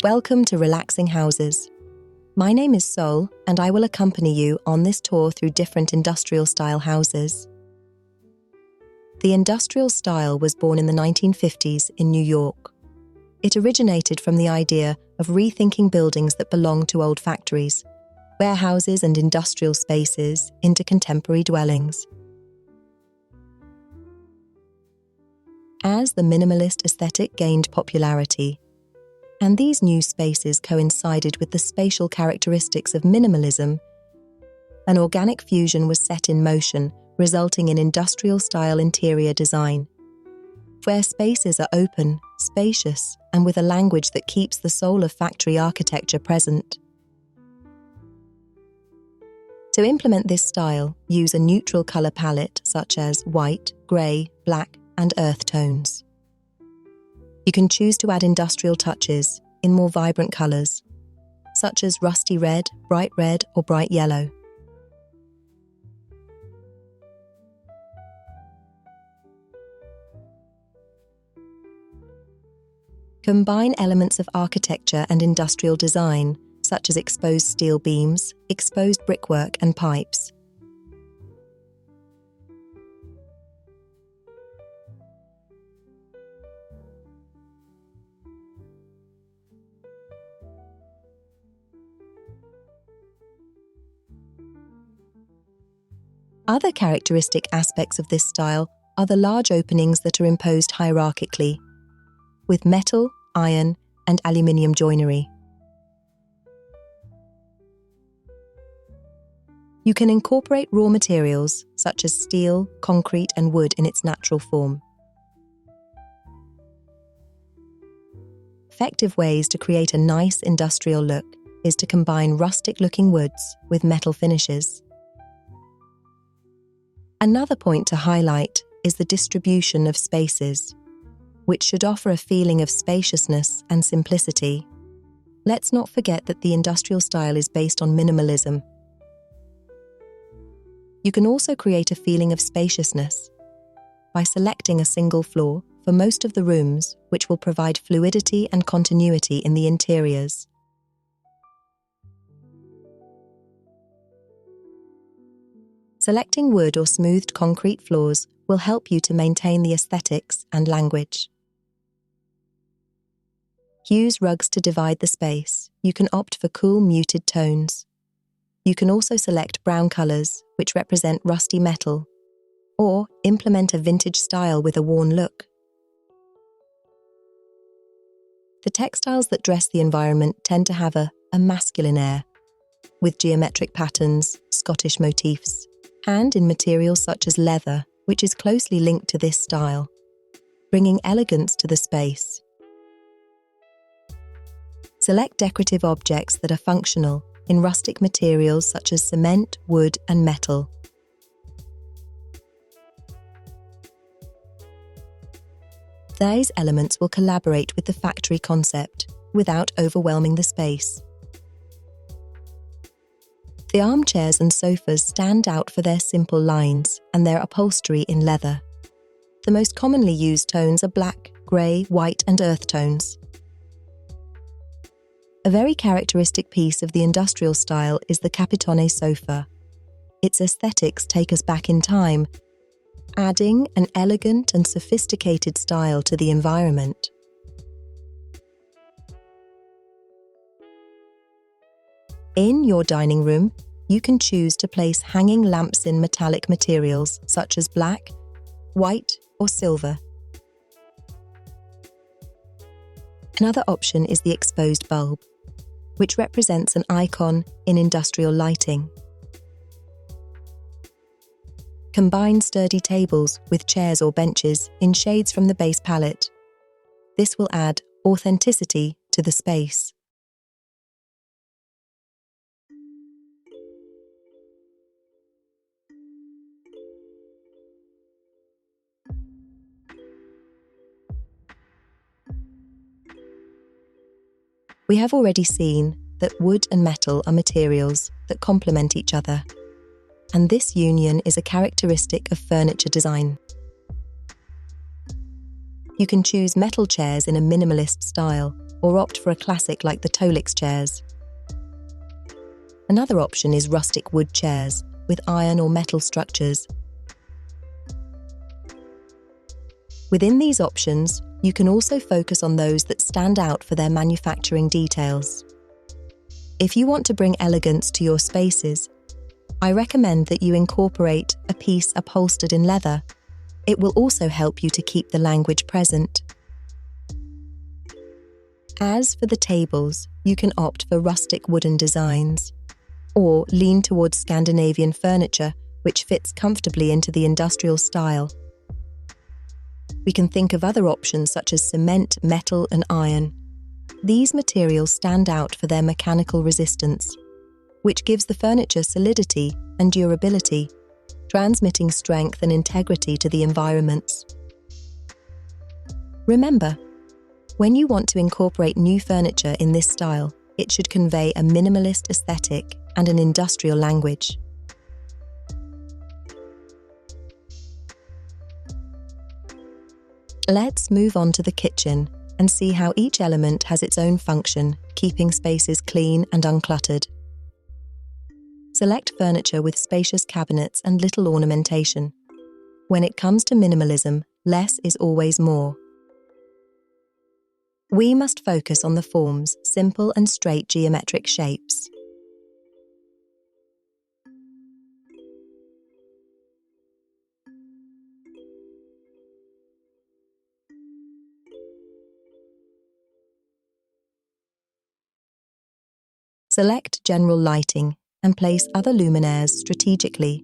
Welcome to Relaxing Houses. My name is Sol, and I will accompany you on this tour through different industrial-style houses. The industrial style was born in the 1950s in New York. It originated from the idea of rethinking buildings that belonged to old factories, warehouses and industrial spaces into contemporary dwellings. As the minimalist aesthetic gained popularity, and these new spaces coincided with the spatial characteristics of minimalism, an organic fusion was set in motion, resulting in industrial-style interior design, where spaces are open, spacious, and with a language that keeps the soul of factory architecture present. To implement this style, use a neutral color palette such as white, grey, black, and earth tones. You can choose to add industrial touches in more vibrant colors, such as rusty red, or bright yellow. Combine elements of architecture and industrial design, such as exposed steel beams, exposed brickwork, and pipes. Other characteristic aspects of this style are the large openings that are imposed hierarchically, with metal, iron, and aluminium joinery. You can incorporate raw materials such as steel, concrete, and wood in its natural form. Effective ways to create a nice industrial look is to combine rustic-looking woods with metal finishes. Another point to highlight is the distribution of spaces, which should offer a feeling of spaciousness and simplicity. Let's not forget that the industrial style is based on minimalism. You can also create a feeling of spaciousness by selecting a single floor for most of the rooms, which will provide fluidity and continuity in the interiors. Selecting wood or smoothed concrete floors will help you to maintain the aesthetics and language. Use rugs to divide the space. You can opt for cool, muted tones. You can also select brown colours, which represent rusty metal, or implement a vintage style with a worn look. The textiles that dress the environment tend to have a masculine air, with geometric patterns, Scottish motifs, and in materials such as leather, which is closely linked to this style, bringing elegance to the space. Select decorative objects that are functional in rustic materials such as cement, wood, and metal. These elements will collaborate with the factory concept without overwhelming the space. The armchairs and sofas stand out for their simple lines and their upholstery in leather. The most commonly used tones are black, grey, white, and earth tones. A very characteristic piece of the industrial style is the capitone sofa. Its aesthetics take us back in time, adding an elegant and sophisticated style to the environment. In your dining room, you can choose to place hanging lamps in metallic materials such as black, white, or silver. Another option is the exposed bulb, which represents an icon in industrial lighting. Combine sturdy tables with chairs or benches in shades from the base palette. This will add authenticity to the space. We have already seen that wood and metal are materials that complement each other, and this union is a characteristic of furniture design. You can choose metal chairs in a minimalist style, or opt for a classic like the Tolix chairs. Another option is rustic wood chairs with iron or metal structures. Within these options, you can also focus on those that stand out for their manufacturing details. If you want to bring elegance to your spaces, I recommend that you incorporate a piece upholstered in leather. It will also help you to keep the language present. As for the tables, you can opt for rustic wooden designs, or lean towards Scandinavian furniture, which fits comfortably into the industrial style. We can think of other options such as cement, metal, and iron. These materials stand out for their mechanical resistance, which gives the furniture solidity and durability, transmitting strength and integrity to the environments. Remember, when you want to incorporate new furniture in this style, it should convey a minimalist aesthetic and an industrial language. Let's move on to the kitchen and see how each element has its own function, keeping spaces clean and uncluttered. Select furniture with spacious cabinets and little ornamentation. When it comes to minimalism, less is always more. We must focus on the forms, simple and straight geometric shapes. Select general lighting and place other luminaires strategically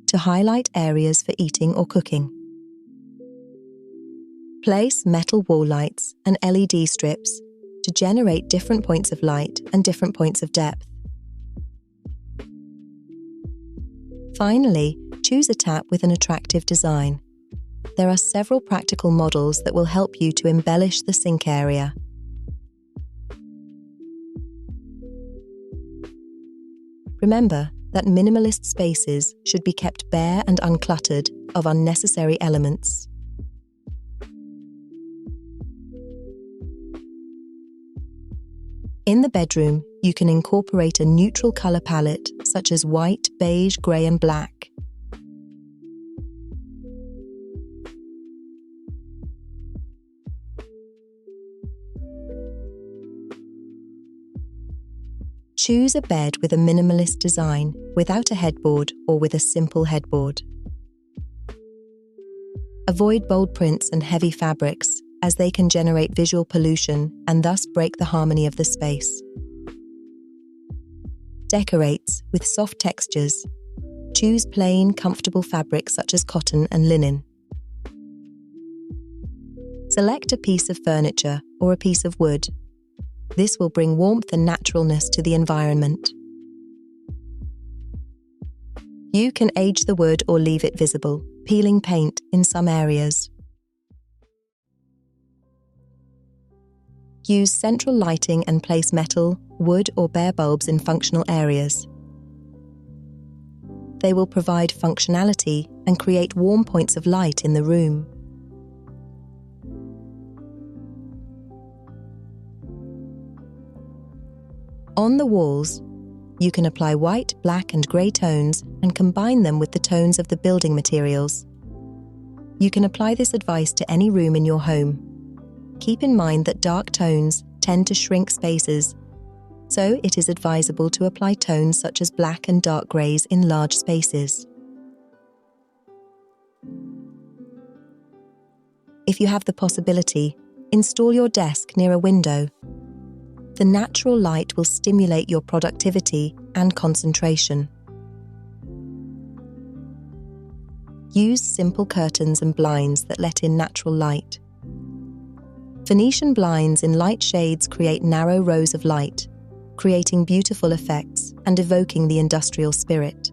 to highlight areas for eating or cooking. Place metal wall lights and LED strips to generate different points of light and different points of depth. Finally, choose a tap with an attractive design. There are several practical models that will help you to embellish the sink area. Remember that minimalist spaces should be kept bare and uncluttered of unnecessary elements. In the bedroom, you can incorporate a neutral color palette such as white, beige, grey and black. Choose a bed with a minimalist design, without a headboard or with a simple headboard. Avoid bold prints and heavy fabrics, as they can generate visual pollution and thus break the harmony of the space. Decorate with soft textures. Choose plain, comfortable fabrics such as cotton and linen. Select a piece of furniture or a piece of wood. This will bring warmth and naturalness to the environment. You can age the wood or leave it visible, peeling paint in some areas. Use central lighting and place metal, wood or bare bulbs in functional areas. They will provide functionality and create warm points of light in the room. On the walls, you can apply white, black and grey tones and combine them with the tones of the building materials. You can apply this advice to any room in your home. Keep in mind that dark tones tend to shrink spaces, so it is advisable to apply tones such as black and dark greys in large spaces. If you have the possibility, install your desk near a window. The natural light will stimulate your productivity and concentration. Use simple curtains and blinds that let in natural light. Venetian blinds in light shades create narrow rows of light, creating beautiful effects and evoking the industrial spirit.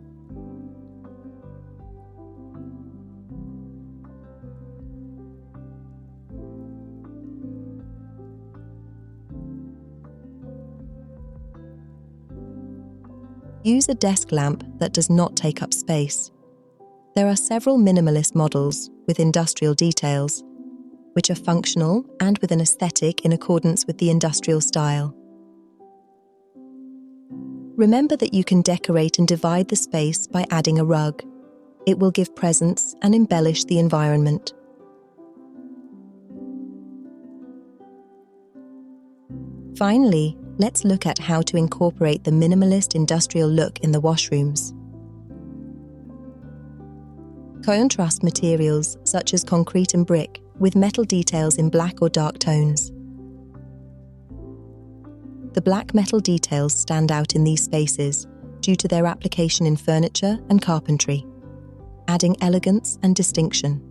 Use a desk lamp that does not take up space. There are several minimalist models with industrial details. which are functional and with an aesthetic in accordance with the industrial style. Remember that you can decorate and divide the space by adding a rug. It will give presence and embellish the environment. Finally, let's look at how to incorporate the minimalist industrial look in the washrooms. Contrast materials such as concrete and brick with metal details in black or dark tones. The black metal details stand out in these spaces due to their application in furniture and carpentry, adding elegance and distinction.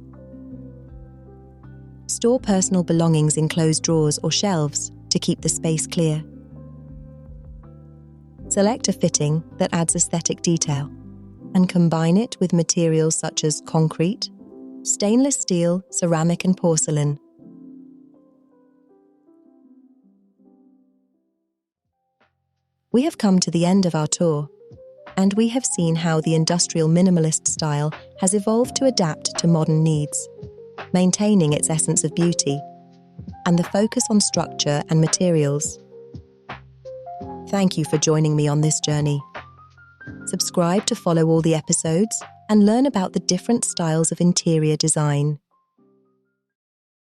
Store personal belongings in closed drawers or shelves to keep the space clear. Select a fitting that adds aesthetic detail and combine it with materials such as concrete, stainless steel, ceramic and porcelain. We have come to the end of our tour, and we have seen how the industrial minimalist style has evolved to adapt to modern needs, maintaining its essence of beauty and the focus on structure and materials. Thank you for joining me on this journey. Subscribe to follow all the episodes and learn about the different styles of interior design.